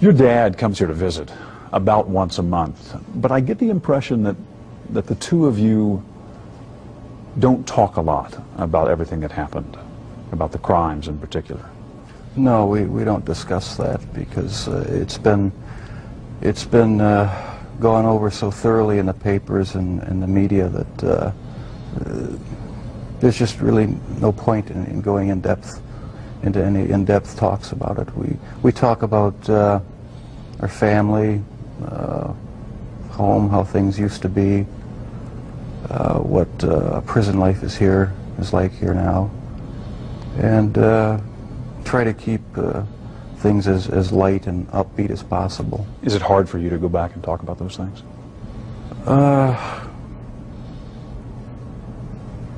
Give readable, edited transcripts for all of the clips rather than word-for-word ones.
Your dad comes here to visit about once a month, but I get the impression that the two of you don't talk a lot about everything that happened, about the crimes in particular. No, we don't discuss that because it's been gone over so thoroughly in the papers and the media that there's just really no point in going into any in-depth talks about it. We talk about our family, home, how things used to be, what prison life is like here now, and try to keep things as light and upbeat as possible. Is it hard for you to go back and talk about those things?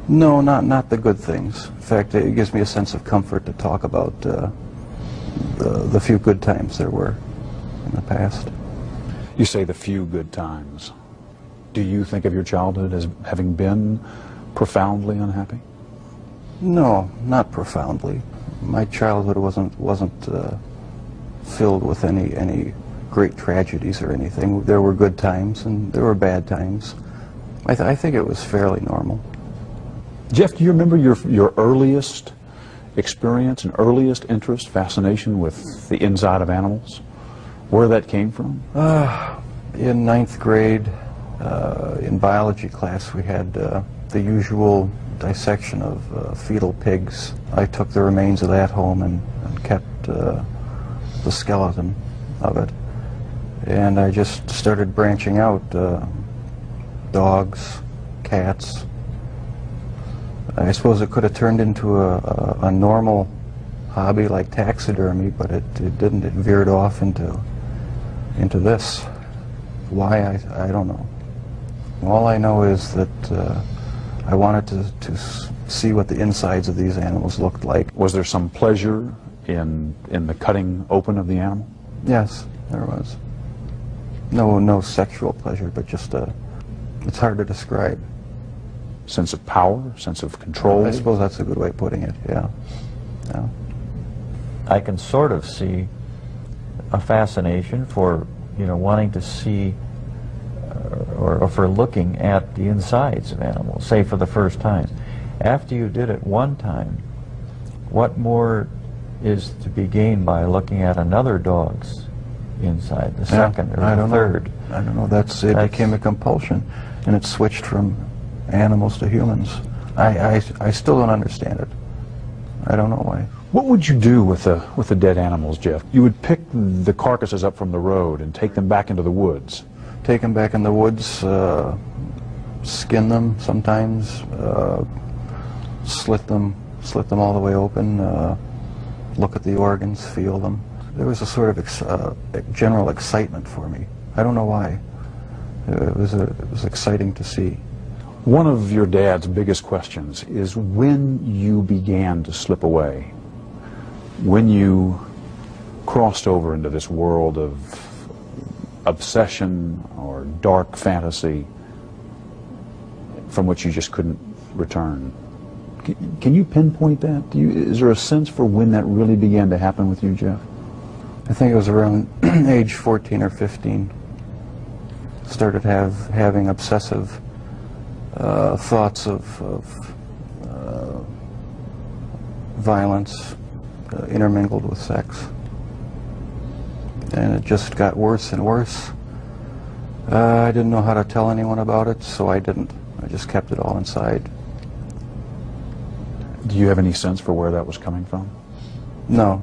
No, not the good things. In fact, it gives me a sense of comfort to talk about the few good times there were in the past. You say the few good times. Do you think of your childhood as having been profoundly unhappy? No, not profoundly. My childhood wasn't filled with any great tragedies or anything. There were good times and there were bad times. I think it was fairly normal. Jeff, do you remember your earliest experience and earliest interest, fascination with the inside of animals? Where that came from? In ninth grade, in biology class, we had the usual dissection of fetal pigs. I took the remains of that home and kept the skeleton of it. And I just started branching out. Dogs, cats. I suppose it could have turned into a normal hobby like taxidermy, but it didn't. It veered off into this. Why, I don't know. All I know is that I wanted to see what the insides of these animals looked like. Was there some pleasure in the cutting open of the animal? Yes, there was. No sexual pleasure, but just it's hard to describe. Sense of power, sense of control? I suppose that's a good way of putting it, yeah. Yeah. I can sort of see a fascination for, wanting to see or for looking at the insides of animals, say for the first time. After you did it one time, what more is to be gained by looking at another dog's inside, the second or the third? I don't know. It became a compulsion, and it switched from animals to humans. I still don't understand it. I don't know why. What would you do with the dead animals, Jeff? You would pick the carcasses up from the road and take them back into the woods. Take them back in the woods, skin them sometimes, slit them all the way open, look at the organs, feel them. There was a sort of general excitement for me. I don't know why. It was exciting to see. One of your dad's biggest questions is when you began to slip away, when you crossed over into this world of obsession or dark fantasy from which you just couldn't return. Can you pinpoint that? Is there a sense for when that really began to happen with you, Jeff? I think it was around age 14 or 15. Started having obsessive thoughts of violence intermingled with sex. And it just got worse and worse. I didn't know how to tell anyone about it, so I didn't. I just kept it all inside. Do you have any sense for where that was coming from? No.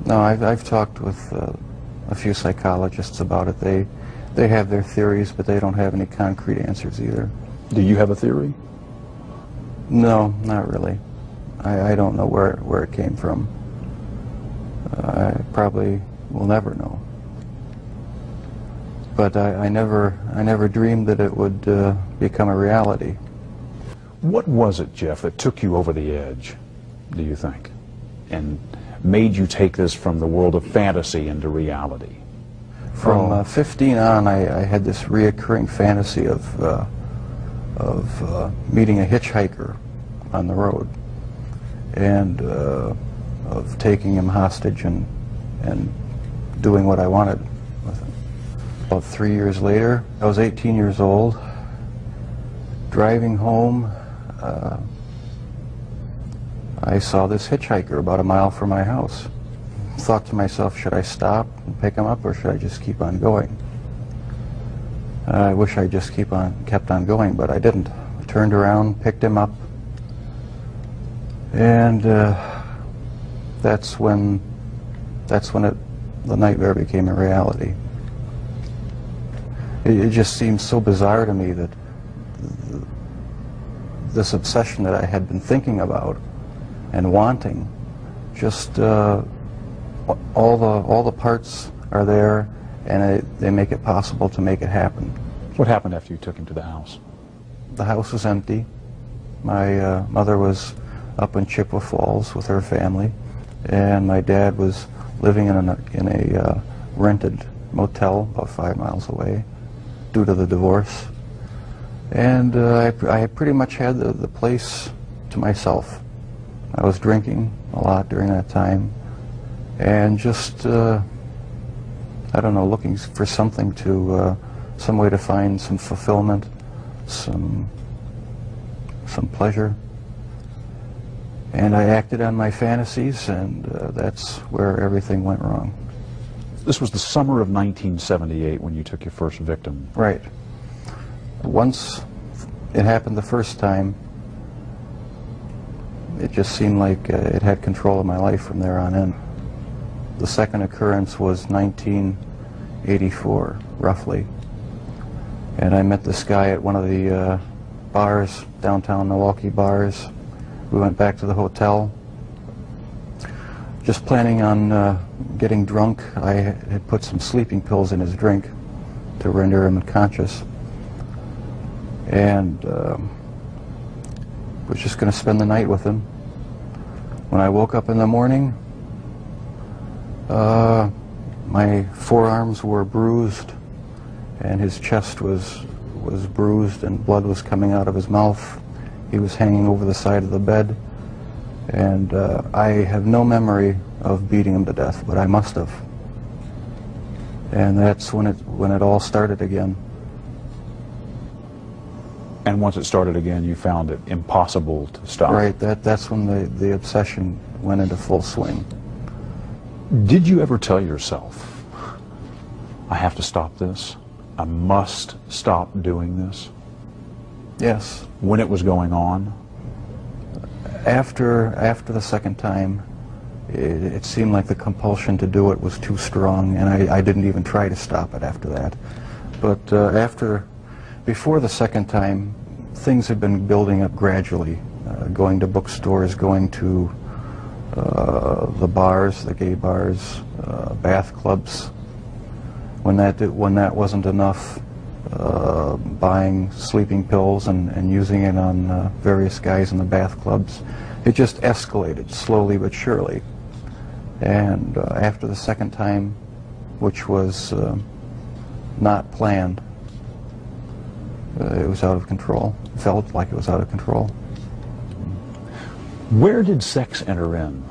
No, I've talked with a few psychologists about it. They have their theories, but they don't have any concrete answers either. Do you have a theory? No, not really. I don't know where it came from. I probably will never know. But I never dreamed that it would become a reality. What was it, Jeff, that took you over the edge, do you think, and made you take this from the world of fantasy into reality? From 15 on, I had this reoccurring fantasy of meeting a hitchhiker on the road, and of taking him hostage and doing what I wanted with it. About 3 years later, I was 18 years old, driving home. I saw this hitchhiker about a mile from my house. Thought to myself, should I stop and pick him up, or should I just keep on going? I wish I just kept on going, but I didn't. I turned around, picked him up, and that's when the nightmare became a reality. It just seemed so bizarre to me that this obsession that I had been thinking about and wanting, just all the parts are there, and they make it possible to make it happen. What happened after you took him to the house? The house was empty. My mother was up in Chippewa Falls with her family, and my dad was living in a rented motel about 5 miles away due to the divorce. And I pretty much had the place to myself. I was drinking a lot during that time, and just, I don't know, looking for something to, some way to find some fulfillment, some pleasure. And I acted on my fantasies, and that's where everything went wrong. This was the summer of 1978 when you took your first victim. Right. Once it happened the first time, it just seemed like it had control of my life from there on in. The second occurrence was 1984, roughly. And I met this guy at one of the bars, downtown Milwaukee bars. We went back to the hotel, just planning on getting drunk. I had put some sleeping pills in his drink to render him unconscious. And was just going to spend the night with him. When I woke up in the morning, my forearms were bruised, and his chest was bruised, and blood was coming out of his mouth. He was hanging over the side of the bed, and I have no memory of beating him to death, but I must have. And that's when it all started again. And once it started again, you found it impossible to stop. Right, that's when the obsession went into full swing. Did you ever tell yourself, I have to stop this? I must stop doing this? Yes. When it was going on? After the second time, it seemed like the compulsion to do it was too strong, and I didn't even try to stop it after that. But before the second time, things had been building up gradually, going to bookstores, going to the bars, the gay bars, bath clubs. When that wasn't enough, buying sleeping pills and using it on various guys in the bath clubs. It just escalated slowly but surely. And after the second time, which was not planned, it was out of control. It felt like it was out of control. Where did sex enter in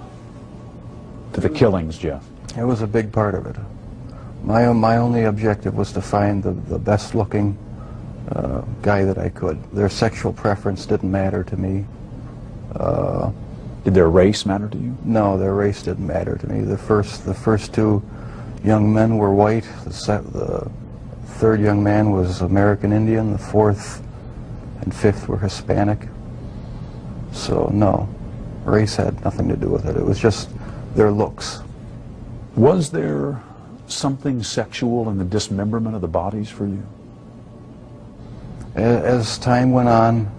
to the killings, Jeff? It was a big part of it. My only objective was to find the best looking guy that I could. Their sexual preference didn't matter to me. Did their race matter to you? No, their race didn't matter to me. The first two young men were white. The third young man was American Indian. The fourth and fifth were Hispanic. So no, race had nothing to do with it. It was just their looks. Was there something sexual in the dismemberment of the bodies for you? As time went on,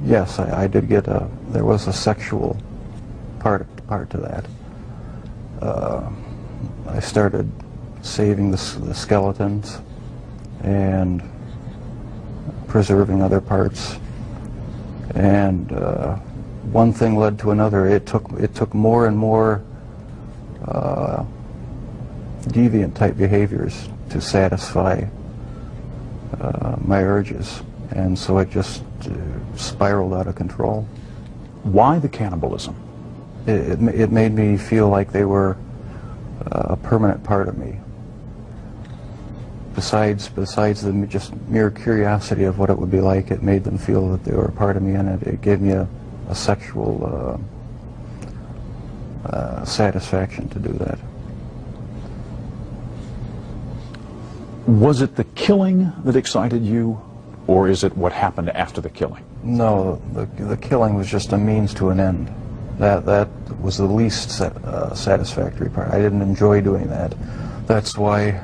yes, I did get there was a sexual part to that. I started saving the skeletons and preserving other parts, and one thing led to another. It took more and more deviant type behaviors to satisfy my urges, and so it just spiraled out of control. Why the cannibalism? It made me feel like they were a permanent part of me. Besides the just mere curiosity of what it would be like, it made them feel that they were a part of me, and it gave me a sexual satisfaction to do that. Was it the killing that excited you, or is it what happened after the killing? No, the killing was just a means to an end. That was the least satisfactory part. I didn't enjoy doing that. That's why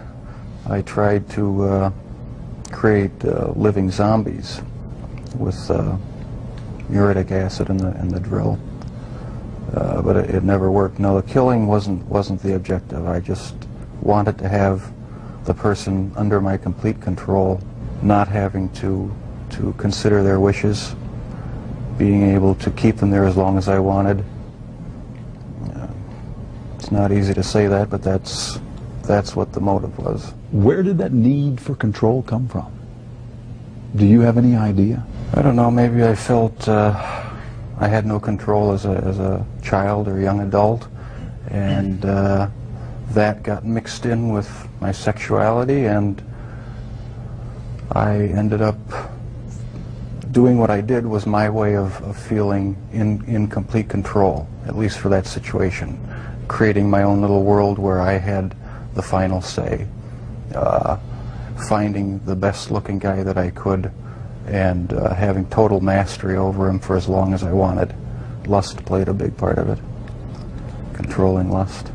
I tried to create living zombies with muriatic acid in the drill, but it never worked. No, the killing wasn't the objective. I just wanted to have the person under my complete control, not having to consider their wishes, being able to keep them there as long as I wanted. It's not easy to say that, but that's what the motive was. Where did that need for control come from? Do you have any idea? I don't know, maybe I felt I had no control as a child or young adult, and that got mixed in with my sexuality, and I ended up doing what I did was my way of feeling in complete control, at least for that situation, creating my own little world where I had the final say, finding the best looking guy that I could, and having total mastery over him for as long as I wanted. Lust played a big part of it, controlling lust.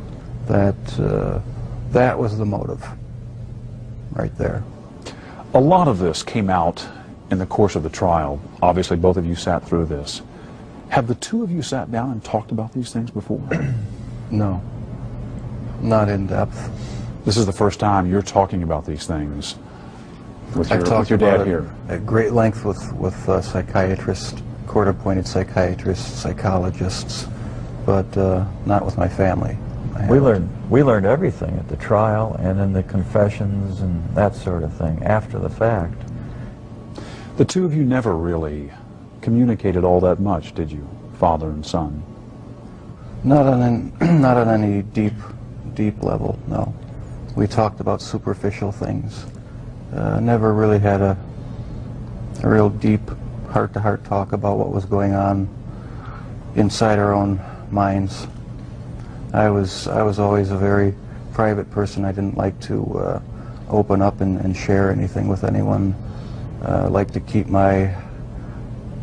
That was the motive right there. A lot of this came out in the course of the trial. Obviously, both of you sat through this. Have the two of you sat down and talked about these things before? No, not in depth. This is the first time you're talking about these things with I've talked your about dad it here. at great length with psychiatrists, court-appointed psychiatrists, psychologists, but not with my family. We learned everything at the trial and in the confessions and that sort of thing after the fact. The two of you never really communicated all that much, did you, father and son? Not on any deep level, no. We talked about superficial things. Never really had a real deep heart-to-heart talk about what was going on inside our own minds. I was always a very private person. I didn't like to open up and share anything with anyone. I like to keep my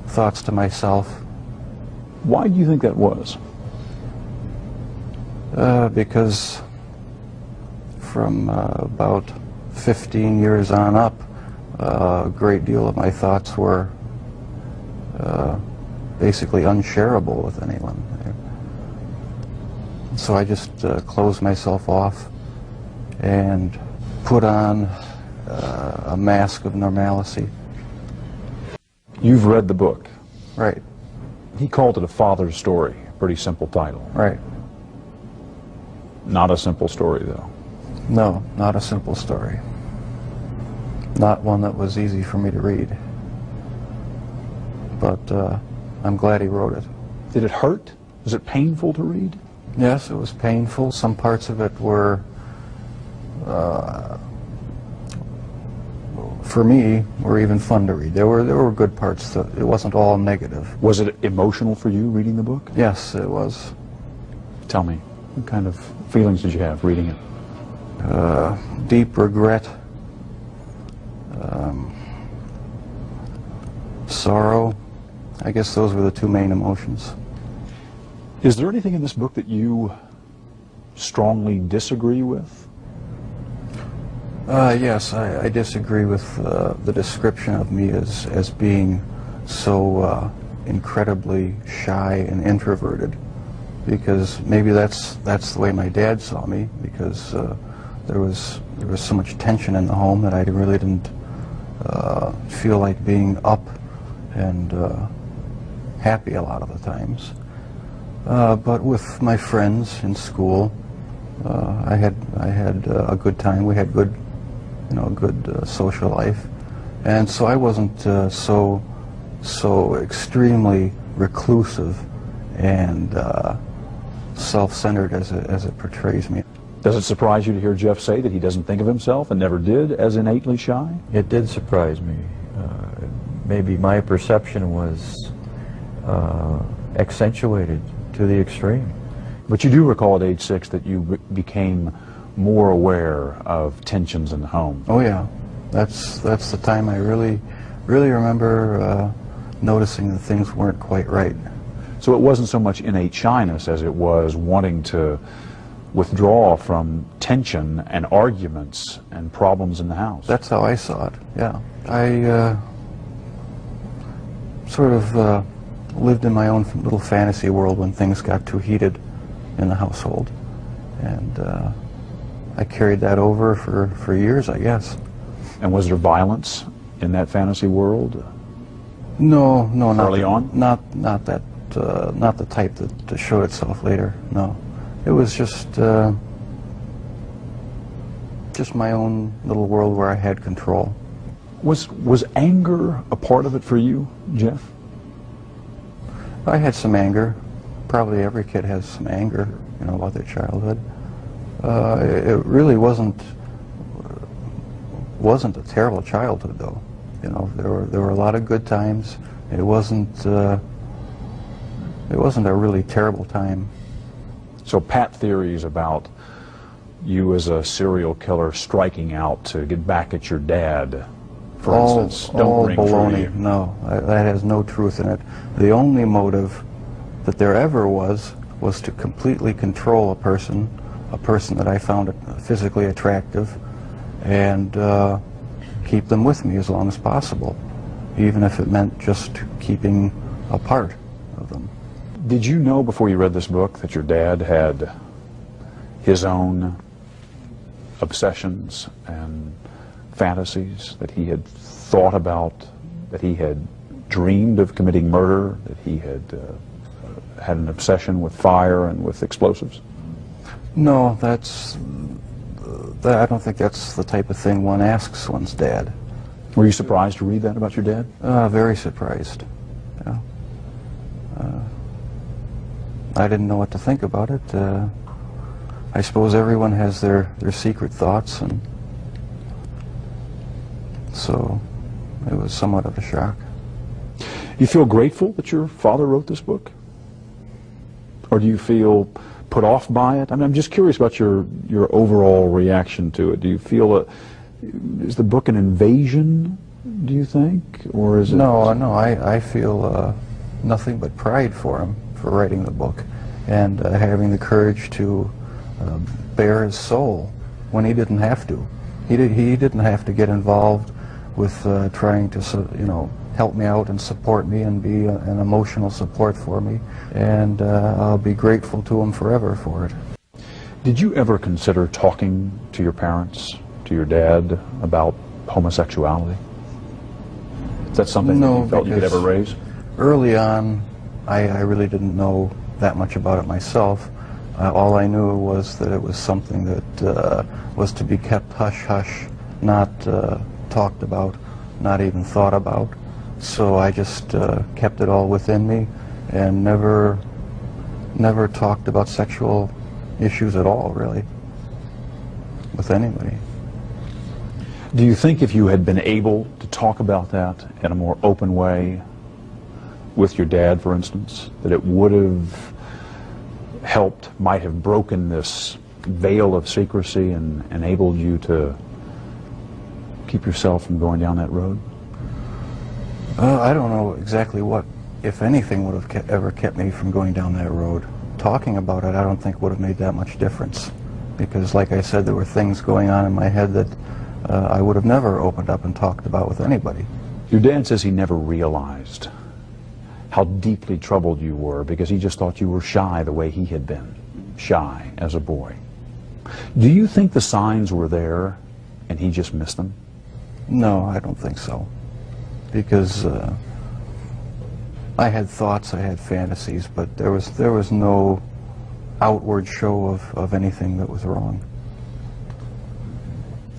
thoughts to myself. Why do you think that was? Because from about 15 years on up, a great deal of my thoughts were basically unshareable with anyone. So I just closed myself off and put on a mask of normalcy. You've read the book. Right. He called it a father's story. Pretty simple title. Right. Not a simple story, though. No, not a simple story. Not one that was easy for me to read. But I'm glad he wrote it. Did it hurt? Was it painful to read? Yes, it was painful. Some parts of it were, for me, were even fun to read. There were good parts. It wasn't all negative. Was it emotional for you reading the book? Yes, it was. Tell me, what kind of feelings did you have reading it? Deep regret, sorrow. I guess those were the two main emotions. Is there anything in this book that you strongly disagree with? Yes, I disagree with the description of me as being so incredibly shy and introverted, because maybe that's the way my dad saw me, because there was so much tension in the home that I really didn't feel like being up and happy a lot of the times. But with my friends in school, I had a good time. We had a good social life, and so I wasn't so extremely reclusive and self-centered as it portrays me. Does it surprise you to hear Jeff say that he doesn't think of himself and never did as innately shy? It did surprise me. Maybe my perception was accentuated to the extreme. But you do recall at age 6 that you became more aware of tensions in the home. Oh yeah, that's the time I really remember noticing that things weren't quite right. So it wasn't so much innate shyness as it was wanting to withdraw from tension and arguments and problems in the house. That's how I saw it, yeah. I sort of lived in my own little fantasy world when things got too heated in the household. And I carried that over for years, I guess. And was there violence in that fantasy world? No, not early on? Not that, not the type that showed itself later. No, it was just my own little world where I had control. Was anger a part of it for you, Jeff? I had some anger. Probably every kid has some anger, you know, about their childhood. It really wasn't a terrible childhood, though. You know, there were a lot of good times. It wasn't a really terrible time. So pat theories about you as a serial killer striking out to get back at your dad, for instance, don't ring true to you. No, that has no truth in it. The only motive that there ever was to completely control a person that I found physically attractive, and keep them with me as long as possible, even if it meant just keeping a part of them. Did you know before you read this book that your dad had his own obsessions and fantasies, that he had thought about, that he had dreamed of committing murder, that he had had an obsession with fire and with explosives? No, I don't think that's the type of thing one asks one's dad. Were you surprised to read that about your dad? Very surprised. Yeah. I didn't know what to think about it. I suppose everyone has their secret thoughts, and so it was somewhat of a shock. You feel grateful that your father wrote this book? Or do you feel put off by it? I mean, I'm just curious about your overall reaction to it. Do you feel is the book an invasion, do you think? Or is it... No, I feel nothing but pride for him for writing the book, and having the courage to bare his soul when he didn't have to. He didn't have to get involved with trying to, you know, help me out and support me and be an emotional support for me, and I'll be grateful to him forever for it. Did you ever consider talking to your parents, to your dad, about homosexuality? Is that something that you felt you could ever raise? Early on, I really didn't know that much about it myself. All I knew was that it was something that was to be kept hush-hush, not talked about, not even thought about. So I just kept it all within me and never talked about sexual issues at all, really, with anybody. Do you think if you had been able to talk about that in a more open way with your dad, for instance, that it would have helped, might have broken this veil of secrecy and enabled you to keep yourself from going down that road? I don't know exactly what, if anything, would have ever kept me from going down that road. Talking about it, I don't think would have made that much difference, because, like I said, there were things going on in my head that I would have never opened up and talked about with anybody. Your dad says he never realized how deeply troubled you were because he just thought you were shy the way he had been, shy as a boy. Do you think the signs were there and he just missed them? No, I don't think so, because I had thoughts, I had fantasies, but there was no outward show of anything that was wrong.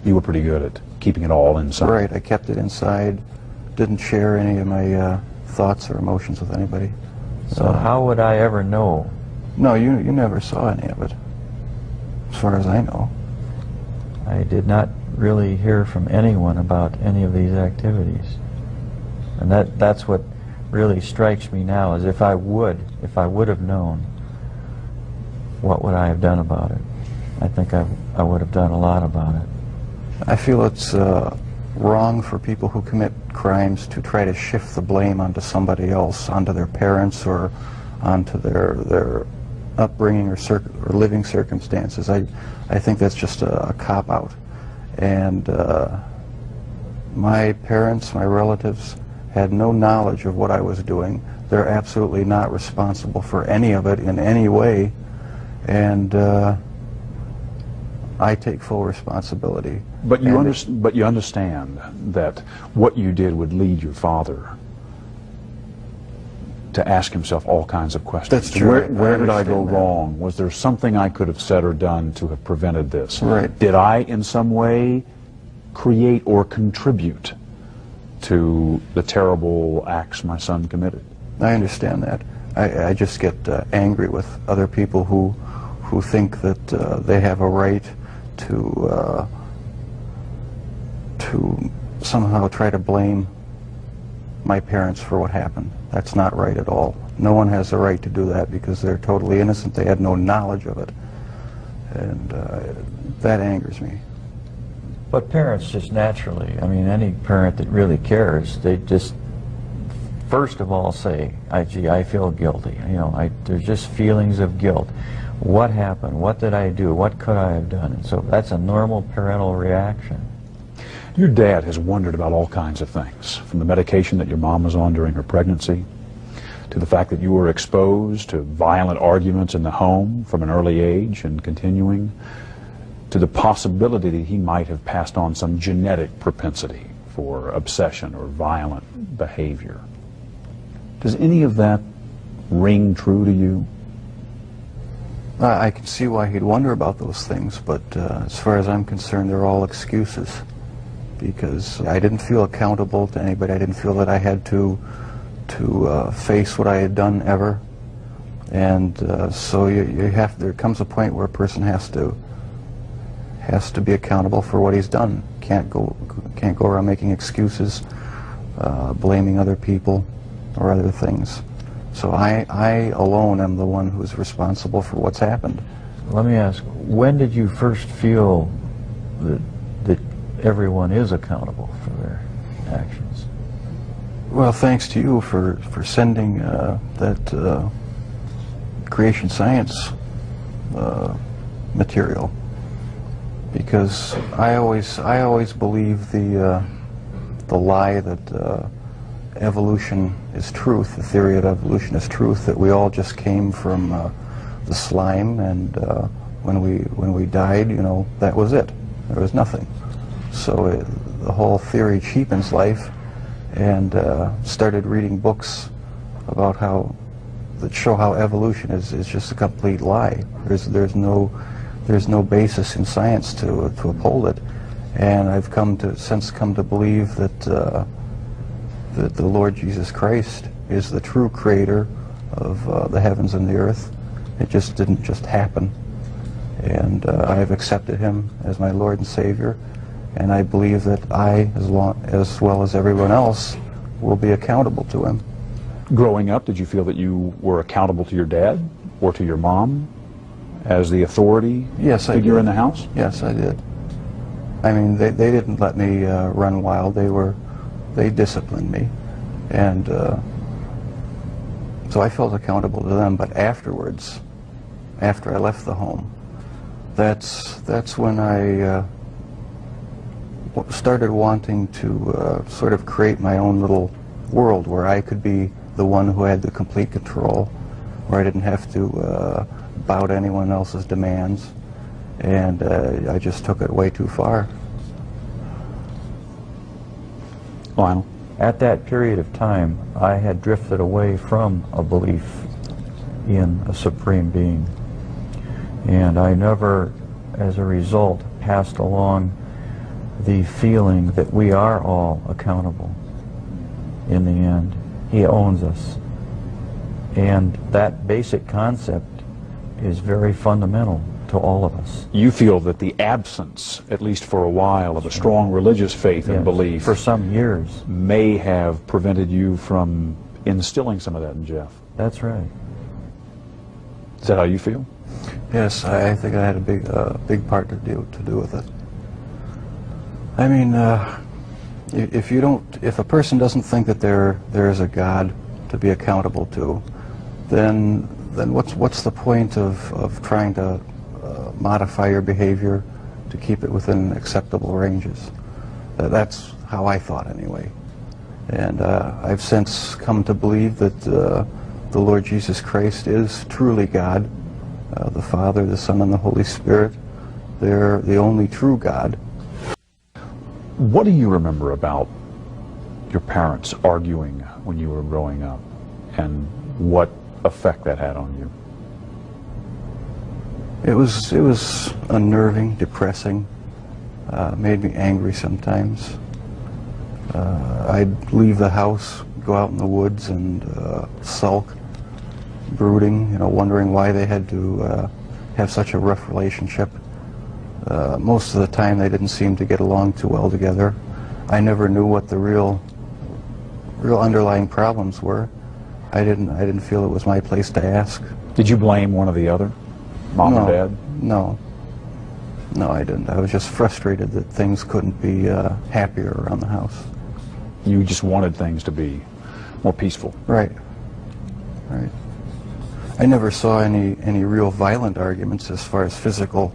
You were pretty good at keeping it all inside. Right, I kept it inside, didn't share any of my thoughts or emotions with anybody. So how would I ever know? No, you never saw any of it, as far as I know. I did not really hear from anyone about any of these activities. And that's what really strikes me now, is if I would have known, what would I have done about it? I think I would have done a lot about it. I feel it's wrong for people who commit crimes to try to shift the blame onto somebody else, onto their parents or onto their upbringing or living circumstances. I think that's just a cop-out. And my parents, my relatives, had no knowledge of what I was doing. They're absolutely not responsible for any of it in any way. And I take full responsibility. But you understand that what you did would lead your father to ask himself all kinds of questions. That's true. Where did I go wrong? Was there something I could have said or done to have prevented this? Right. Did I, in some way, create or contribute to the terrible acts my son committed? I understand that. I just get angry with other people who think that they have a right to somehow try to blame my parents for what happened. That's not right at all. No one has the right to do that because they're totally innocent. They had no knowledge of it. And that angers me. But parents just naturally, I mean, any parent that really cares, they just first of all say, gee, I feel guilty. You know, there's just feelings of guilt. What happened? What did I do? What could I have done? And so that's a normal parental reaction. Your dad has wondered about all kinds of things, from the medication that your mom was on during her pregnancy, to the fact that you were exposed to violent arguments in the home from an early age and continuing, to the possibility that he might have passed on some genetic propensity for obsession or violent behavior. Does any of that ring true to you? I can see why he'd wonder about those things, but as far as I'm concerned, they're all excuses. Because I didn't feel accountable to anybody. I didn't feel that I had to face what I had done ever. And so there comes a point where a person has to be accountable for what he's done. Can't go around making excuses, blaming other people or other things. So I alone am the one who's responsible for what's happened. Let me ask, when did you first feel that everyone is accountable for their actions? Well, thanks to you for sending that creation science material, because I always believe the lie that evolution is truth, the theory of evolution is truth, that we all just came from the slime, and when we died, you know, that was it. There was nothing. So the whole theory cheapens life, and started reading books about that show how evolution is just a complete lie. There's no basis in science to uphold it, and I've since come to believe that that the Lord Jesus Christ is the true creator of the heavens and the earth. It just didn't just happen, and I have accepted Him as my Lord and Savior. And I believe that I, as well as everyone else, will be accountable to Him. Growing up, did you feel that you were accountable to your dad or to your mom as the authority figure in the house? Yes, I did. I mean, they didn't let me run wild. They disciplined me, and so I felt accountable to them. But afterwards, after I left the home, that's when I started wanting to sort of create my own little world where I could be the one who had the complete control, where I didn't have to bow to anyone else's demands, and I just took it way too far. Lionel? At that period of time, I had drifted away from a belief in a supreme being, and I never, as a result, passed along the feeling that we are all accountable in the end. He owns us. And that basic concept is very fundamental. to all of us. You feel that the absence, at least for a while, of a strong religious faith and Yes, belief for some years. may have prevented you from instilling some of that in Jeff. That's right. Is that how you feel? Yes, I think I had a big part to do with it. I mean, if a person doesn't think that there is a God to be accountable to, then what's the point of trying to modify your behavior to keep it within acceptable ranges? That's how I thought anyway. And I've since come to believe that the Lord Jesus Christ is truly God, the Father, the Son, and the Holy Spirit. They're the only true God. What do you remember about your parents arguing when you were growing up, and what effect that had on you? It was unnerving, depressing, made me angry sometimes. I'd leave the house, go out in the woods, and sulk, brooding, wondering why they had to have such a rough relationship. Most of the time they didn't seem to get along too well together. I never knew what the real underlying problems were. I didn't feel it was my place to ask. Did you blame one or the other? Mom and Dad? No, I didn't. I was just frustrated that things couldn't be happier around the house. You just wanted things to be more peaceful. Right. I never saw any real violent arguments as far as physical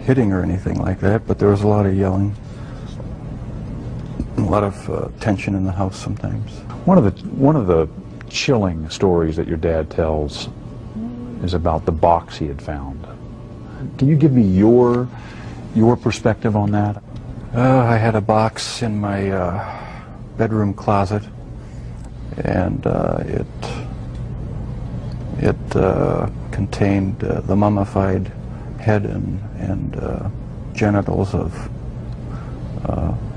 hitting or anything like that, but there was a lot of yelling, a lot of tension in the house sometimes. One of the chilling stories that your dad tells is about the box he had found. Can you give me your perspective on that? I had a box in my bedroom closet, and it contained the mummified head and genitals of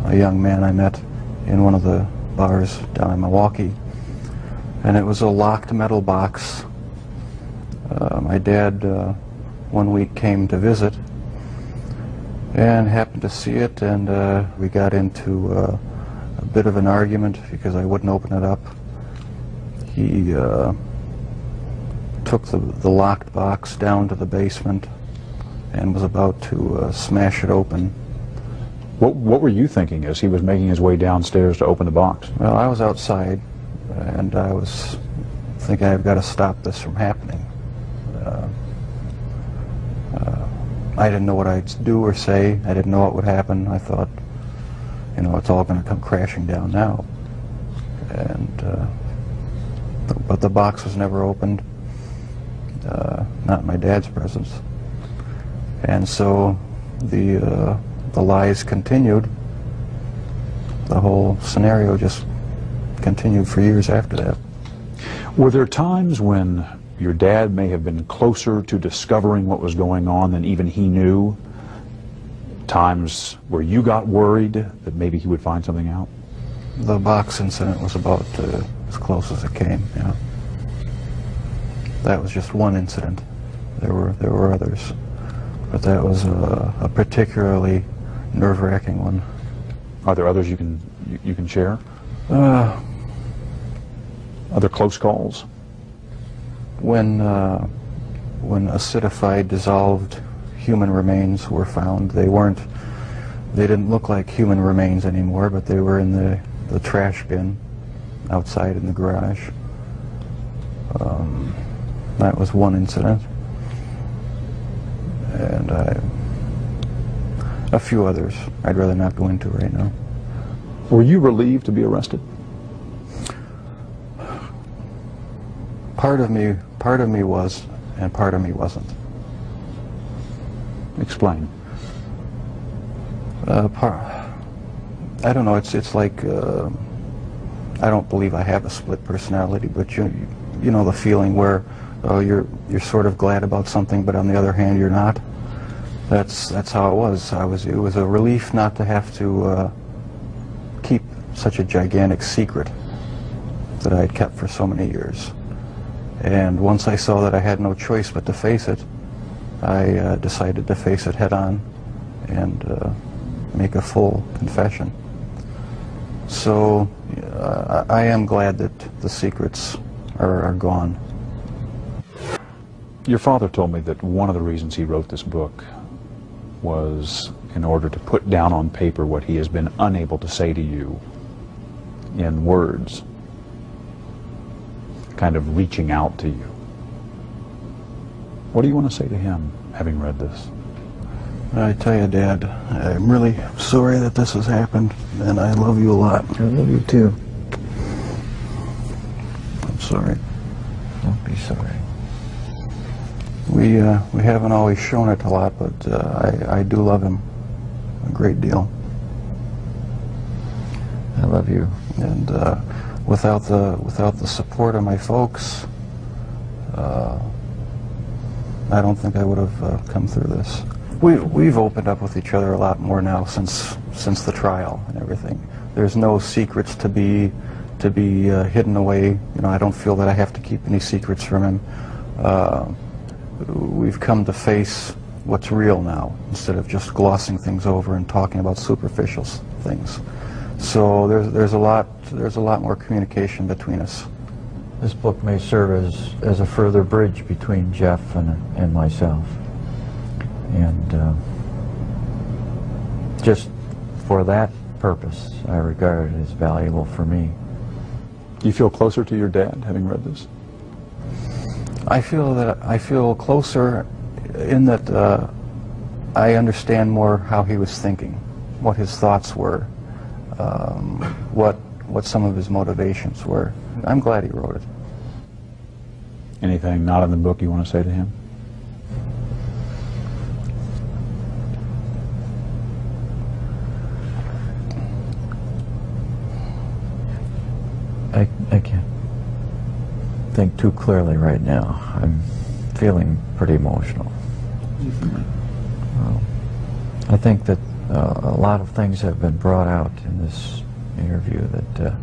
a young man I met in one of the bars down in Milwaukee. And it was a locked metal box. My dad one week came to visit and happened to see it, and we got into a bit of an argument because I wouldn't open it up. He took the locked box down to the basement and was about to smash it open. What were you thinking as he was making his way downstairs to open the box? Well, I was outside, and I was thinking I've got to stop this from happening. I didn't know what I'd do or say. I didn't know what would happen. I thought, it's all going to come crashing down now. And but the box was never opened, not in my dad's presence. And so the lies continued. The whole scenario just continued for years after that. Were there times when your dad may have been closer to discovering what was going on than even he knew? Times where you got worried that maybe he would find something out? The box incident was about as close as it came, yeah. That was just one incident. There were others, but that was a particularly nerve-wracking one. Are there others you can share? Other close calls? When acidified, dissolved human remains were found, they didn't look like human remains anymore, but they were in the trash bin outside in the garage. That was one incident. And a few others I'd rather not go into right now. Were you relieved to be arrested? Part of me was, and part of me wasn't. Explain. I don't know. It's like I don't believe I have a split personality, but you know the feeling where you're sort of glad about something, but on the other hand you're not. That's how it was. It was a relief not to have to keep such a gigantic secret that I had kept for so many years. And once I saw that I had no choice but to face it, I decided to face it head on and make a full confession. So I am glad that the secrets are gone. Your father told me that one of the reasons he wrote this book was in order to put down on paper what he has been unable to say to you in words, kind of reaching out to you. What do you want to say to him, having read this? I tell you, Dad, I'm really sorry that this has happened, and I love you a lot. I love you too. I'm sorry. Don't be sorry. We haven't always shown it a lot, but I do love him a great deal. I love you. And without the support of my folks, I don't think I would have come through this. We've opened up with each other a lot more now since the trial and everything. There's no secrets to be hidden away. You know, I don't feel that I have to keep any secrets from him. We've come to face what's real now instead of just glossing things over and talking about superficial things. So there's a lot more communication between us. This book may serve as a further bridge between Jeff and myself. And just for that purpose, I regard it as valuable for me. Do you feel closer to your dad, having read this? I feel closer in that I understand more how he was thinking, what his thoughts were, what some of his motivations were. I'm glad he wrote it. Anything not in the book you want to say to him? I can't think too clearly right now. I'm feeling pretty emotional. I think that a lot of things have been brought out in this interview that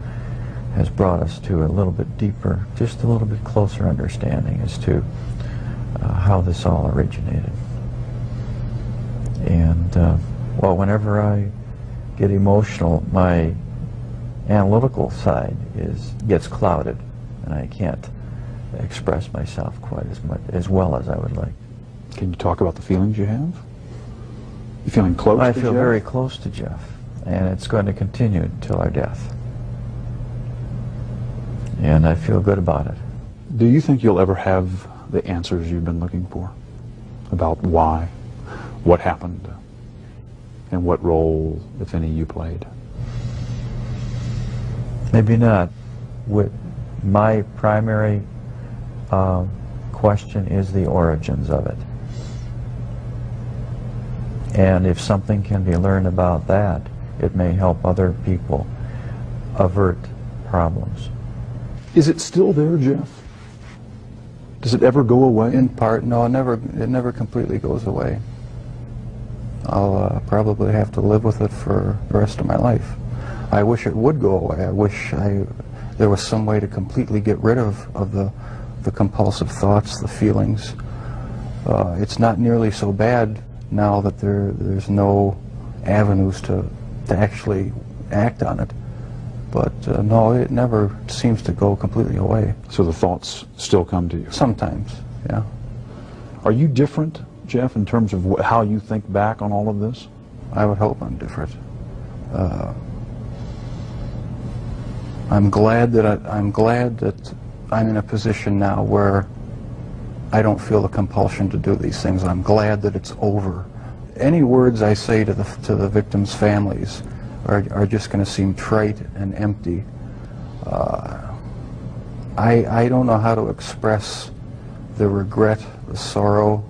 has brought us to a little bit deeper, just a little bit closer understanding as to how this all originated. And well, whenever I get emotional, my analytical side gets clouded, and I can't express myself quite as well as I would like. Can you talk about the feelings you have? You feeling close I to feel Jeff? very close to Jeff, and it's going to continue until our death. And I feel good about it. Do you think you'll ever have the answers you've been looking for about why, what happened, and what role, if any, you played? Maybe not. My primary question is the origins of it. And if something can be learned about that, it may help other people avert problems. Is it still there, Jeff? Does it ever go away? In part, no, it never completely goes away. I'll probably have to live with it for the rest of my life. I wish it would go away. I wish there was some way to completely get rid of the compulsive thoughts, the feelings. It's not nearly so bad now that there's no avenues to actually act on it. But no, it never seems to go completely away. So the thoughts still come to you? Sometimes, yeah. Are you different, Jeff, in terms of how you think back on all of this? I would hope I'm different. I'm glad that I'm in a position now where I don't feel the compulsion to do these things. I'm glad that it's over. Any words I say to the victims' families are just going to seem trite and empty. I don't know how to express the regret, the sorrow,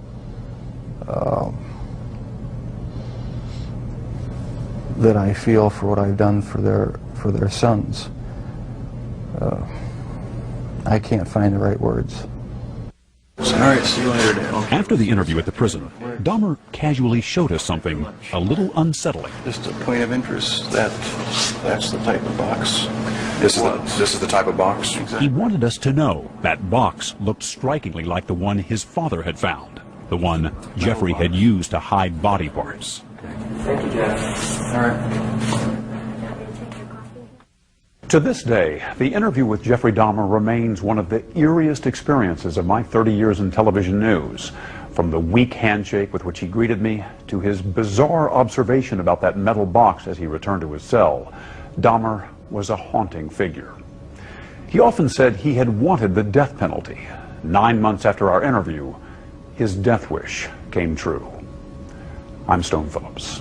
that I feel for what I've done for their sons. I can't find the right words. All right, see you later, Dad. After the interview at the prison, Dahmer casually showed us something a little unsettling. Just a point of interest, that's the type of box. This is the type of box? He wanted us to know that box looked strikingly like the one his father had found. the one Jeffrey had used to hide body parts. Thank you, Jeff. All right. To this day, the interview with Jeffrey Dahmer remains one of the eeriest experiences of my 30 years in television news. From the weak handshake with which he greeted me, to his bizarre observation about that metal box as he returned to his cell, Dahmer was a haunting figure. He often said he had wanted the death penalty. 9 months after our interview, his death wish came true. I'm Stone Phillips.